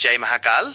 जय महाकाल।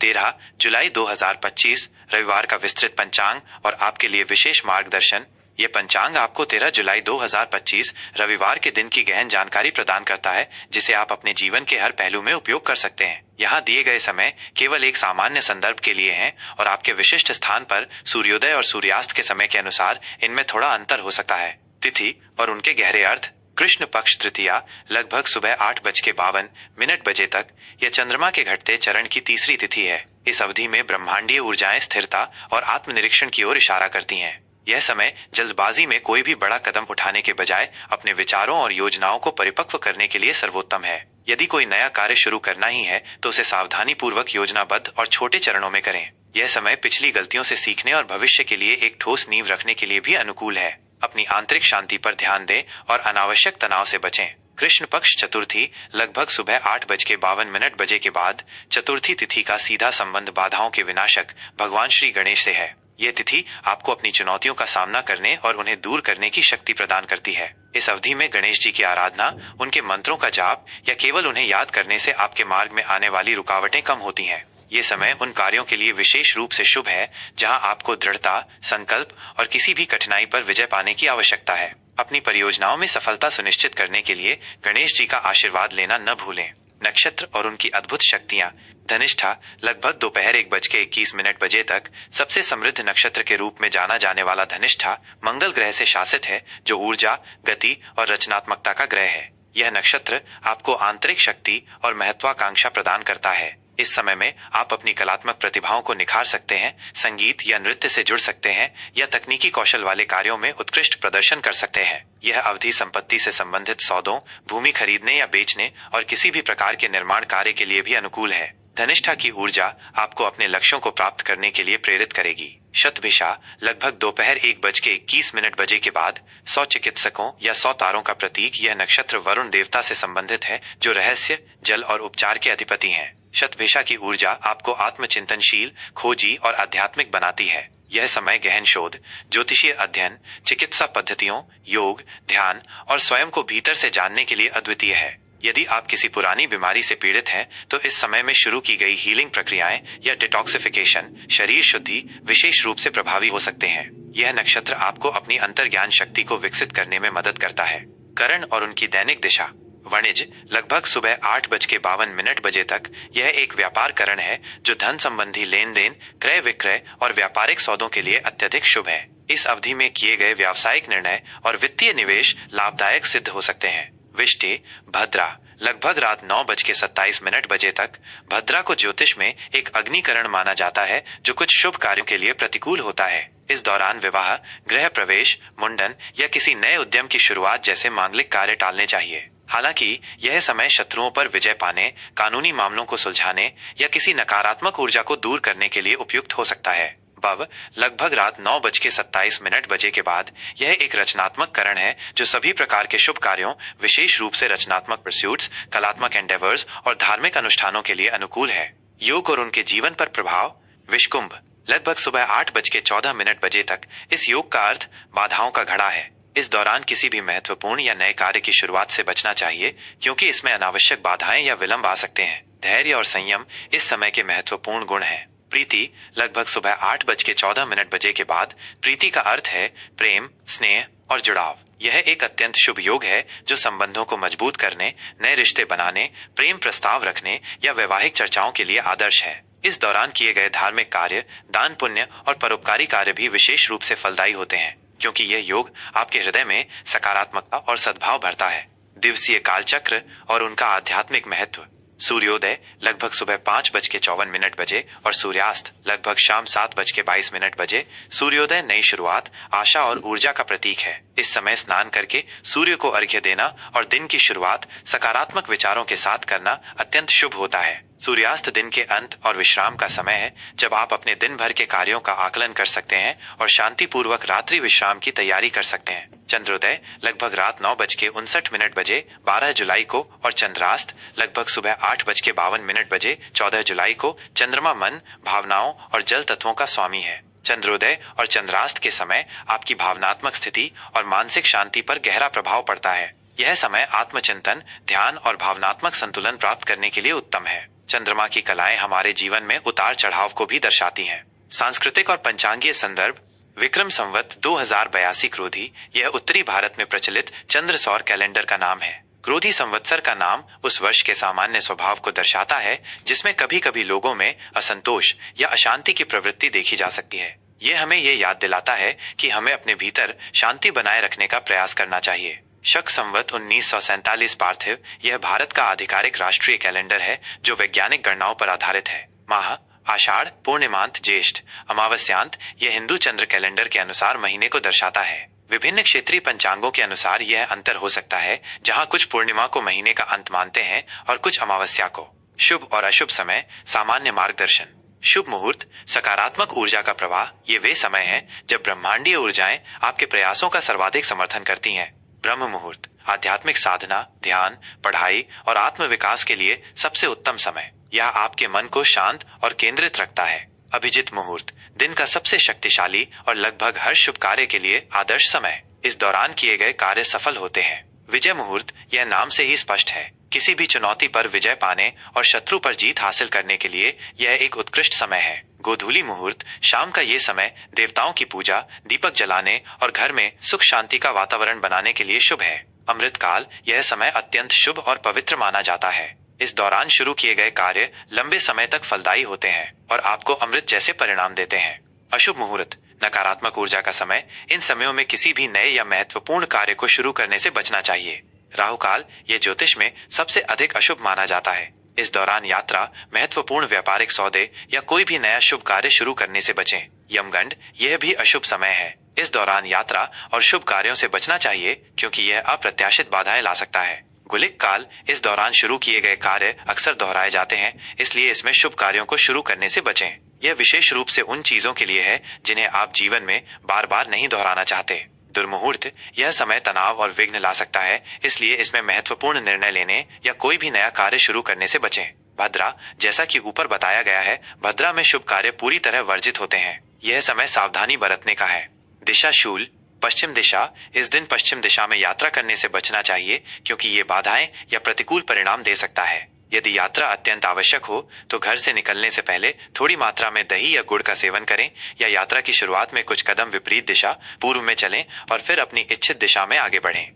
13 जुलाई 2025 रविवार का विस्तृत पंचांग और आपके लिए विशेष मार्गदर्शन। ये पंचांग आपको 13 जुलाई 2025 रविवार के दिन की गहन जानकारी प्रदान करता है, जिसे आप अपने जीवन के हर पहलू में उपयोग कर सकते हैं। यहाँ दिए गए समय केवल एक सामान्य संदर्भ के लिए हैं और आपके विशिष्ट स्थान पर सूर्योदय और सूर्यास्त के समय के अनुसार इनमें थोड़ा अंतर हो सकता है। तिथि और उनके गहरे अर्थ। कृष्ण पक्ष तृतीया लगभग सुबह 8:52 बजे तक। यह चंद्रमा के घटते चरण की तीसरी तिथि है। इस अवधि में ब्रह्मांडीय ऊर्जाएं स्थिरता और आत्मनिरीक्षण की ओर इशारा करती हैं। यह समय जल्दबाजी में कोई भी बड़ा कदम उठाने के बजाय अपने विचारों और योजनाओं को परिपक्व करने के लिए सर्वोत्तम है। यदि कोई नया कार्य शुरू करना ही है तो उसे सावधानी पूर्वक योजनाबद्ध और छोटे चरणों में करें। यह समय पिछली गलतियों से सीखने और भविष्य के लिए एक ठोस नींव रखने के लिए भी अनुकूल है। अपनी आंतरिक शांति पर ध्यान दें और अनावश्यक तनाव से बचें। कृष्ण पक्ष चतुर्थी लगभग सुबह 8:52 के बाद। चतुर्थी तिथि का सीधा संबंध बाधाओं के विनाशक भगवान श्री गणेश से है। यह तिथि आपको अपनी चुनौतियों का सामना करने और उन्हें दूर करने की शक्ति प्रदान करती है। इस अवधि में गणेश जी की आराधना, उनके मंत्रों का जाप या केवल उन्हें याद करने से आपके मार्ग में आने वाली रुकावटें कम होती हैं। ये समय उन कार्यों के लिए विशेष रूप से शुभ है जहां आपको दृढ़ता, संकल्प और किसी भी कठिनाई पर विजय पाने की आवश्यकता है। अपनी परियोजनाओं में सफलता सुनिश्चित करने के लिए गणेश जी का आशीर्वाद लेना न भूलें। नक्षत्र और उनकी अद्भुत शक्तियां। धनिष्ठा लगभग दोपहर 1:21 तक। सबसे समृद्ध नक्षत्र के रूप में जाना जाने वाला धनिष्ठा मंगल ग्रह से शासित है, जो ऊर्जा, गति और रचनात्मकता का ग्रह है। यह नक्षत्र आपको आंतरिक शक्ति और महत्वाकांक्षा प्रदान करता है। इस समय में आप अपनी कलात्मक प्रतिभाओं को निखार सकते हैं, संगीत या नृत्य से जुड़ सकते हैं या तकनीकी कौशल वाले कार्यों में उत्कृष्ट प्रदर्शन कर सकते हैं। यह अवधि संपत्ति से संबंधित सौदों, भूमि खरीदने या बेचने और किसी भी प्रकार के निर्माण कार्य के लिए भी अनुकूल है। धनिष्ठा की ऊर्जा आपको अपने लक्ष्यों को प्राप्त करने के लिए प्रेरित करेगी। शतभिषा लगभग दोपहर 1:21 के बाद। 100 चिकित्सकों या 100 तारों का प्रतीक। यह नक्षत्र वरुण देवता से संबंधित है, जो रहस्य, जल और उपचार के अधिपति हैं। शतभिषा की ऊर्जा आपको आत्मचिंतनशील, खोजी और आध्यात्मिक बनाती है। यह समय गहन शोध, ज्योतिषीय अध्ययन, चिकित्सा पद्धतियों, योग, ध्यान और स्वयं को भीतर से जानने के लिए अद्वितीय है। यदि आप किसी पुरानी बीमारी से पीड़ित हैं, तो इस समय में शुरू की गई हीलिंग प्रक्रियाएं या डिटॉक्सिफिकेशन, शरीर शुद्धि विशेष रूप से प्रभावी हो सकते हैं। यह नक्षत्र आपको अपनी अंतर्ज्ञान शक्ति को विकसित करने में मदद करता है। करण और उनकी दैनिक दिशा। वाणिज्य लगभग सुबह 8:52 तक। यह एक व्यापार करण है जो धन संबंधी लेन देन, क्रय विक्रय और व्यापारिक सौदों के लिए अत्यधिक शुभ है। इस अवधि में किए गए व्यावसायिक निर्णय और वित्तीय निवेश लाभदायक सिद्ध हो सकते हैं। विष्टि भद्रा लगभग रात 9:27 तक। भद्रा को ज्योतिष में एक अग्निकरण माना जाता है, जो कुछ शुभ कार्यों के लिए प्रतिकूल होता है। इस दौरान विवाह, गृह प्रवेश, मुंडन या किसी नए उद्यम की शुरुआत जैसे मांगलिक कार्य टालने चाहिए। हालांकि यह समय शत्रुओं पर विजय पाने, कानूनी मामलों को सुलझाने या किसी नकारात्मक ऊर्जा को दूर करने के लिए उपयुक्त हो सकता है। बव लगभग रात 9:27 के बाद। यह एक रचनात्मक करण है जो सभी प्रकार के शुभ कार्यों, विशेष रूप से रचनात्मक परस्यूट्स, कलात्मक एंडेवर्स और धार्मिक अनुष्ठानों के लिए अनुकूल है। योग और उनके जीवन पर प्रभाव। विषकुंभ लगभग सुबह 8:14 तक। इस योग का अर्थ बाधाओं का घड़ा है। इस दौरान किसी भी महत्वपूर्ण या नए कार्य की शुरुआत से बचना चाहिए, क्योंकि इसमें अनावश्यक बाधाएं या विलंब आ सकते हैं। धैर्य और संयम इस समय के महत्वपूर्ण गुण हैं। प्रीति लगभग सुबह 8:14 के बाद। प्रीति का अर्थ है प्रेम, स्नेह और जुड़ाव। यह एक अत्यंत शुभ योग है जो संबंधों को मजबूत करने, नए रिश्ते बनाने, प्रेम प्रस्ताव रखने या वैवाहिक चर्चाओं के लिए आदर्श है। इस दौरान किए गए धार्मिक कार्य, दान पुण्य और परोपकारी कार्य भी विशेष रूप से फलदायी होते हैं, क्योंकि यह योग आपके हृदय में सकारात्मकता और सद्भाव भरता है। दिवसीय कालचक्र और उनका आध्यात्मिक महत्व। सूर्योदय लगभग सुबह 5:54 और सूर्यास्त लगभग शाम 7:22। सूर्योदय नई शुरुआत, आशा और ऊर्जा का प्रतीक है। इस समय स्नान करके सूर्य को अर्घ्य देना और दिन की शुरुआत सकारात्मक विचारों के साथ करना अत्यंत शुभ होता है। सूर्यास्त दिन के अंत और विश्राम का समय है, जब आप अपने दिन भर के कार्यों का आकलन कर सकते हैं और शांतिपूर्वक रात्रि विश्राम की तैयारी कर सकते हैं। चंद्रोदय लगभग रात 9:59 12 जुलाई को और चंद्रास्त लगभग सुबह 8:52 14 जुलाई को। चंद्रमा मन, भावनाओं और जल तत्वों का स्वामी है। चंद्रोदय और चंद्रास्त के समय आपकी भावनात्मक स्थिति और मानसिक शांति पर गहरा प्रभाव पड़ता है। यह समय आत्मचिंतन, ध्यान और भावनात्मक संतुलन प्राप्त करने के लिए उत्तम है। चंद्रमा की कलाएं हमारे जीवन में उतार चढ़ाव को भी दर्शाती हैं। सांस्कृतिक और पंचांगीय संदर्भ। विक्रम संवत 2082 क्रोधी यह उत्तरी भारत में प्रचलित चंद्र सौर कैलेंडर का नाम है। क्रोधी संवत्सर का नाम उस वर्ष के सामान्य स्वभाव को दर्शाता है जिसमें कभी कभी लोगों में असंतोष या अशांति की प्रवृत्ति देखी जा सकती है। यह हमें यह याद दिलाता है कि हमें अपने भीतर शांति बनाए रखने का प्रयास करना चाहिए। शक संवत 1947 पार्थिव यह भारत का आधिकारिक राष्ट्रीय कैलेंडर है जो वैज्ञानिक गणनाओं पर आधारित है। माह आषाढ़, पूर्णिमांत, ज्येष्ठ, अमावस्यांत यह हिंदू चंद्र कैलेंडर के अनुसार महीने को दर्शाता है। विभिन्न क्षेत्रीय पंचांगों के अनुसार यह अंतर हो सकता है, जहां कुछ पूर्णिमा को महीने का अंत मानते हैं और कुछ अमावस्या को। शुभ और अशुभ समय। सामान्य मार्गदर्शन। शुभ मुहूर्त, सकारात्मक ऊर्जा का प्रवाह। ये वे समय हैं जब ब्रह्मांडीय ऊर्जाएं आपके प्रयासों का सर्वाधिक समर्थन करती हैं। ब्रह्म मुहूर्त, आध्यात्मिक साधना, ध्यान, पढ़ाई और आत्मविकास के लिए सबसे उत्तम समय। यह आपके मन को शांत और केंद्रित रखता है। अभिजित मुहूर्त, दिन का सबसे शक्तिशाली और लगभग हर शुभ कार्य के लिए आदर्श समय। इस दौरान किए गए कार्य सफल होते हैं। विजय मुहूर्त, यह नाम से ही स्पष्ट है, किसी भी चुनौती पर विजय पाने और शत्रु पर जीत हासिल करने के लिए यह एक उत्कृष्ट समय है। गोधूली मुहूर्त, शाम का ये समय देवताओं की पूजा, दीपक जलाने और घर में सुख शांति का वातावरण बनाने के लिए शुभ है। अमृतकाल, यह समय अत्यंत शुभ और पवित्र माना जाता है। इस दौरान शुरू किए गए कार्य लंबे समय तक फलदायी होते हैं और आपको अमृत जैसे परिणाम देते हैं। अशुभ मुहूर्त, नकारात्मक ऊर्जा का समय। इन समयों में किसी भी नए या महत्वपूर्ण कार्य को शुरू करने से बचना चाहिए। राहुकाल, यह ज्योतिष में सबसे अधिक अशुभ माना जाता है। इस दौरान यात्रा, महत्वपूर्ण व्यापारिक सौदे या कोई भी नया शुभ कार्य शुरू करने से बचें। यमगंड, यह भी अशुभ समय है। इस दौरान यात्रा और शुभ कार्यों से बचना चाहिए क्योंकि यह अप्रत्याशित बाधाएं ला सकता है। गुलिक काल, इस दौरान शुरू किए गए कार्य अक्सर दोहराए जाते हैं, इसलिए इसमें शुभ कार्यों को शुरू करने से बचें। यह विशेष रूप से उन चीजों के लिए है जिन्हें आप जीवन में बार बार नहीं दोहराना चाहते। दुर्मुहूर्त, यह समय तनाव और विघ्न ला सकता है, इसलिए इसमें महत्वपूर्ण निर्णय लेने या कोई भी नया कार्य शुरू करने से बचें। भद्रा, जैसा कि ऊपर बताया गया है, भद्रा में शुभ कार्य पूरी तरह वर्जित होते हैं। यह समय सावधानी बरतने का है। दिशा शूल, पश्चिम दिशा, इस दिन पश्चिम दिशा में यात्रा करने से बचना चाहिए क्योंकि ये बाधाएं या प्रतिकूल परिणाम दे सकता है। यदि यात्रा अत्यंत आवश्यक हो तो घर से निकलने से पहले थोड़ी मात्रा में दही या गुड़ का सेवन करें या यात्रा की शुरुआत में कुछ कदम विपरीत दिशा पूर्व में चलें और फिर अपनी इच्छित दिशा में आगे बढ़ें।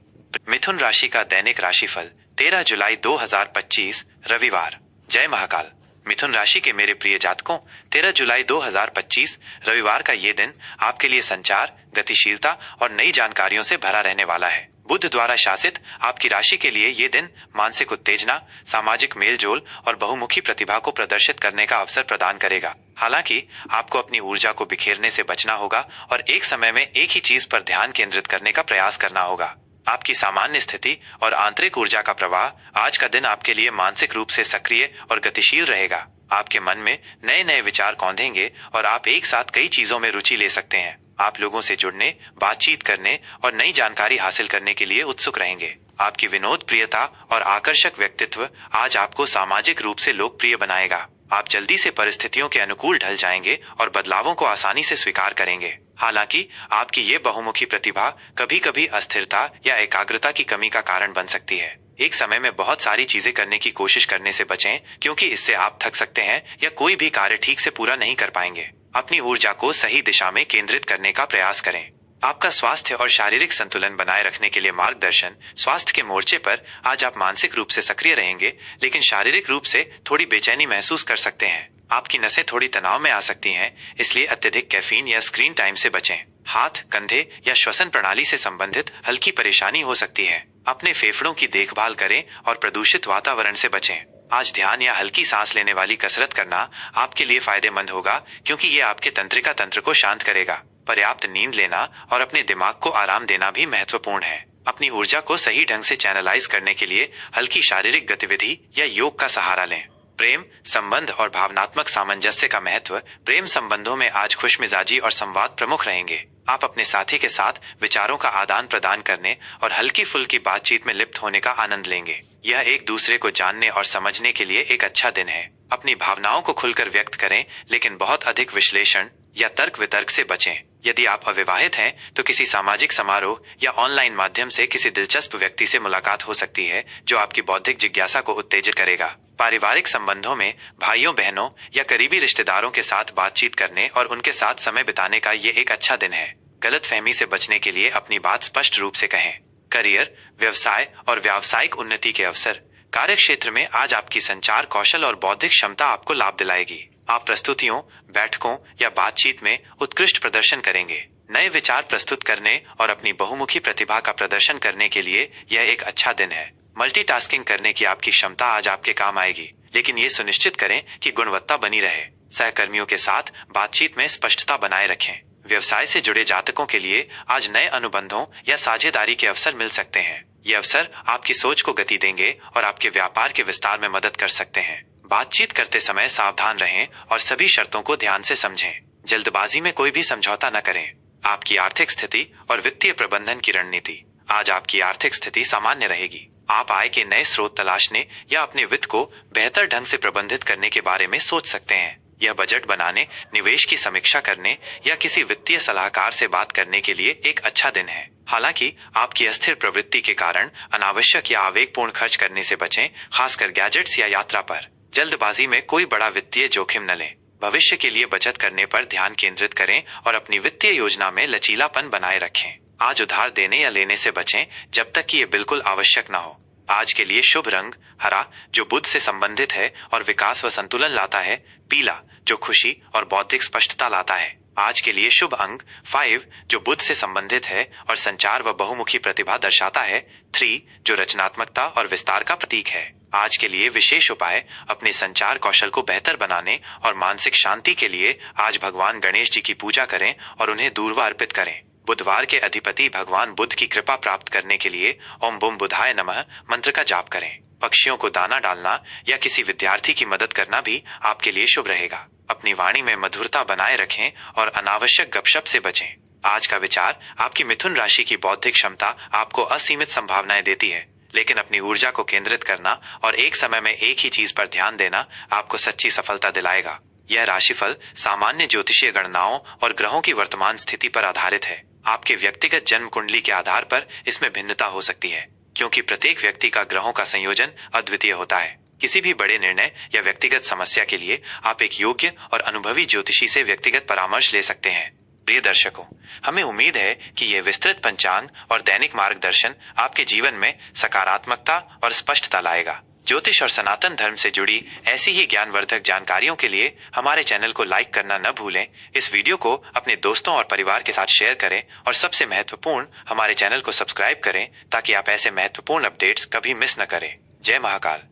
मिथुन राशि का दैनिक राशिफल 13 जुलाई 2025 रविवार। जय महाकाल। मिथुन राशि के मेरे प्रिय जातकों, 13 जुलाई 2025 रविवार का ये दिन आपके लिए संचार, गतिशीलता और नई जानकारियों से भरा रहने वाला है। बुध द्वारा शासित आपकी राशि के लिए ये दिन मानसिक उत्तेजना, सामाजिक मेलजोल और बहुमुखी प्रतिभा को प्रदर्शित करने का अवसर प्रदान करेगा। हालांकि आपको अपनी ऊर्जा को बिखेरने से बचना होगा और एक समय में एक ही चीज पर ध्यान केंद्रित करने का प्रयास करना होगा। आपकी सामान्य स्थिति और आंतरिक ऊर्जा का प्रवाह आज का दिन आपके लिए मानसिक रूप से सक्रिय और गतिशील रहेगा। आपके मन में नए नए विचार कौंधेंगे और आप एक साथ कई चीजों में रुचि ले सकते हैं। आप लोगों से जुड़ने, बातचीत करने और नई जानकारी हासिल करने के लिए उत्सुक रहेंगे। आपकी विनोद प्रियता और आकर्षक व्यक्तित्व आज आपको सामाजिक रूप से लोकप्रिय बनाएगा। आप जल्दी से परिस्थितियों के अनुकूल ढल जाएंगे और बदलावों को आसानी से स्वीकार करेंगे। हालांकि आपकी ये बहुमुखी प्रतिभा कभी कभी अस्थिरता या एकाग्रता की कमी का कारण बन सकती है। एक समय में बहुत सारी चीजें करने की कोशिश करने से बचें क्योंकि इससे आप थक सकते हैं या कोई भी कार्य ठीक से पूरा नहीं कर पाएंगे। अपनी ऊर्जा को सही दिशा में केंद्रित करने का प्रयास करें। आपका स्वास्थ्य और शारीरिक संतुलन बनाए रखने के लिए मार्गदर्शन। स्वास्थ्य के मोर्चे पर आज आप मानसिक रूप से सक्रिय रहेंगे, लेकिन शारीरिक रूप से थोड़ी बेचैनी महसूस कर सकते हैं। आपकी नसें थोड़ी तनाव में आ सकती हैं, इसलिए अत्यधिक कैफीन या स्क्रीन टाइम से बचें। हाथ, कंधे या श्वसन प्रणाली से संबंधित हल्की परेशानी हो सकती है। अपने फेफड़ों की देखभाल करें और प्रदूषित वातावरण से बचें। आज ध्यान या हल्की सांस लेने वाली कसरत करना आपके लिए फायदेमंद होगा क्योंकि ये आपके तंत्रिका तंत्र को शांत करेगा। पर्याप्त नींद लेना और अपने दिमाग को आराम देना भी महत्वपूर्ण है। अपनी ऊर्जा को सही ढंग से चैनलाइज करने के लिए हल्की शारीरिक गतिविधि या योग का सहारा लें। प्रेम, संबंध और भावनात्मक सामंजस्य का महत्व। प्रेम संबंधों में आज खुशमिजाजी और संवाद प्रमुख रहेंगे। आप अपने साथी के साथ विचारों का आदान प्रदान करने और हल्की फुल्की बातचीत में लिप्त होने का आनंद लेंगे। यह एक दूसरे को जानने और समझने के लिए एक अच्छा दिन है। अपनी भावनाओं को खुलकर व्यक्त करें, लेकिन बहुत अधिक विश्लेषण या तर्क वितर्क से बचें। यदि आप अविवाहित हैं तो किसी सामाजिक समारोह या ऑनलाइन माध्यम से किसी दिलचस्प व्यक्ति से मुलाकात हो सकती है जो आपकी बौद्धिक जिज्ञासा को उत्तेजित करेगा। पारिवारिक संबंधों में भाइयों बहनों या करीबी रिश्तेदारों के साथ बातचीत करने और उनके साथ समय बिताने का ये एक अच्छा दिन है। गलतफहमी से बचने के लिए अपनी बात स्पष्ट रूप से कहें। करियर, व्यवसाय और व्यावसायिक उन्नति के अवसर। कार्य क्षेत्र में आज आपकी संचार कौशल और बौद्धिक क्षमता आपको लाभ दिलाएगी। आप प्रस्तुतियों, बैठकों या बातचीत में उत्कृष्ट प्रदर्शन करेंगे। नए विचार प्रस्तुत करने और अपनी बहुमुखी प्रतिभा का प्रदर्शन करने के लिए यह एक अच्छा दिन है। मल्टीटास्किंग करने की आपकी क्षमता आज आपके काम आएगी, लेकिन ये सुनिश्चित करें कि गुणवत्ता बनी रहे। सहकर्मियों के साथ बातचीत में स्पष्टता बनाए रखें। व्यवसाय से जुड़े जातकों के लिए आज नए अनुबंधों या साझेदारी के अवसर मिल सकते हैं। ये अवसर आपकी सोच को गति देंगे और आपके व्यापार के विस्तार में मदद कर सकते हैं। बातचीत करते समय सावधान रहें और सभी शर्तों को ध्यान से समझें। जल्दबाजी में कोई भी समझौता न करें। आपकी आर्थिक स्थिति और वित्तीय प्रबंधन की रणनीति। आज आपकी आर्थिक स्थिति सामान्य रहेगी। आप आय के नए स्रोत तलाशने या अपने वित्त को बेहतर ढंग से प्रबंधित करने के बारे में सोच सकते हैं। यह बजट बनाने, निवेश की समीक्षा करने या किसी वित्तीय सलाहकार से बात करने के लिए एक अच्छा दिन है। हालांकि आपकी अस्थिर प्रवृत्ति के कारण अनावश्यक या आवेगपूर्ण खर्च करने से बचें, खासकर गैजेट्स या यात्रा पर। जल्दबाजी में कोई बड़ा वित्तीय जोखिम न लें। भविष्य के लिए बचत करने पर ध्यान केंद्रित करें और अपनी वित्तीय योजना में लचीलापन बनाए रखें। आज उधार देने या लेने से बचें जब तक कि ये बिल्कुल आवश्यक न हो। आज के लिए शुभ रंग हरा, जो बुद्ध से संबंधित है और विकास व संतुलन लाता है। पीला, जो खुशी और बौद्धिक स्पष्टता लाता है। आज के लिए शुभ अंक 5, जो बुद्ध से संबंधित है और संचार व बहुमुखी प्रतिभा दर्शाता है। 3, जो रचनात्मकता और विस्तार का प्रतीक है। आज के लिए विशेष उपाय अपने संचार कौशल को बेहतर बनाने और मानसिक शांति के लिए आज भगवान गणेश जी की पूजा करें और उन्हें दूर्वा अर्पित करें। बुधवार के अधिपति भगवान बुद्ध की कृपा प्राप्त करने के लिए ओम बुम बुधाय नमः मंत्र का जाप करें। पक्षियों को दाना डालना या किसी विद्यार्थी की मदद करना भी आपके लिए शुभ रहेगा। अपनी वाणी में मधुरता बनाए रखें और अनावश्यक गपशप से बचें। आज का विचार, आपकी मिथुन राशि की बौद्धिक क्षमता आपको असीमित संभावनाएं देती है, लेकिन अपनी ऊर्जा को केंद्रित करना और एक समय में एक ही चीज पर ध्यान देना आपको सच्ची सफलता दिलाएगा। यह राशिफल सामान्य ज्योतिषीय गणनाओं और ग्रहों की वर्तमान स्थिति पर आधारित है। आपके व्यक्तिगत जन्म कुंडली के आधार पर इसमें भिन्नता हो सकती है, क्योंकि प्रत्येक व्यक्ति का ग्रहों का संयोजन अद्वितीय होता है। किसी भी बड़े निर्णय या व्यक्तिगत समस्या के लिए आप एक योग्य और अनुभवी ज्योतिषी से व्यक्तिगत परामर्श ले सकते हैं। प्रिय दर्शकों, हमें उम्मीद है कि यह विस्तृत पंचांग और दैनिक मार्गदर्शन आपके जीवन में सकारात्मकता और स्पष्टता लाएगा। ज्योतिष और सनातन धर्म से जुड़ी ऐसी ही ज्ञानवर्धक जानकारियों के लिए हमारे चैनल को लाइक करना न भूलें। इस वीडियो को अपने दोस्तों और परिवार के साथ शेयर करें और सबसे महत्वपूर्ण, हमारे चैनल को सब्सक्राइब करें ताकि आप ऐसे महत्वपूर्ण अपडेट्स कभी मिस न करें। जय महाकाल।